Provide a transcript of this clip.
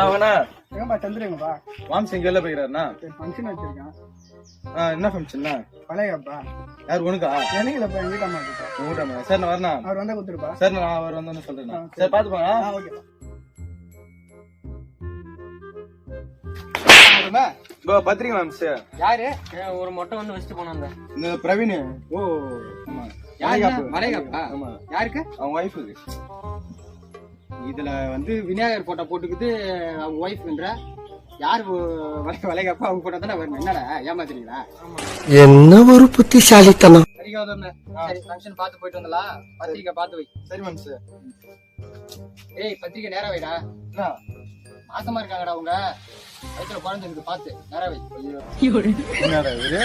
அவனா எங்கப்பா சந்திரங்கப்பா மாம்சம் இங்க வெளில போய்க்கிறாருண்ணா. ஃபங்க்ஷன் வச்சிருக்கேன். என்ன ஃபங்க்ஷன்னா? பழையப்பா யார் உனக்கா? எனக்கு இல்லப்பா எங்க வீட்டம்மா கிட்ட. உங்கள்கிட்ட சரி நான் வரேண்ணா. அவர் வந்தா கொடுத்துருப்பா. சரி நான் அவர் வந்தோன்னு சொல்றேண்ணா. சரி பாத்துப்பாங்க. ஓகே பத்திரிக்கை மேம்ஸ் யாரு? ஒரு மொட்டை வந்து வச்சுட்டு போனாங்க. இந்த பிரவீன். ஓ ஆமா வளைகாப்பா? ஆமா யாருக்கு? அவங்க ஒய்ஃபுக்கு. இதுல வந்து விநாயகர் போட்டோ போட்டுக்கிட்டு அவங்க ஒய்ஃப்ன்ற யாரு வளைகாப்பா? அவங்க போட்டோ தானே வரணும். என்னடா ஏமாத்துறீங்களா? என்ன ஒரு புத்திசாலித்தனம். சரி ஃபங்க்ஷன் பார்த்து போயிட்டு வந்தலாம். பத்திரிக்கை பார்த்து வை. சரி மேம்ஸ். ஏய் பத்திரிக்கை நேரா வைடா. மாசமா இருக்காங்கடா அவங்க. வயிற்றுல குழந்தை இருக்கு, பார்த்து நேரா வை. என்னடா இவரு?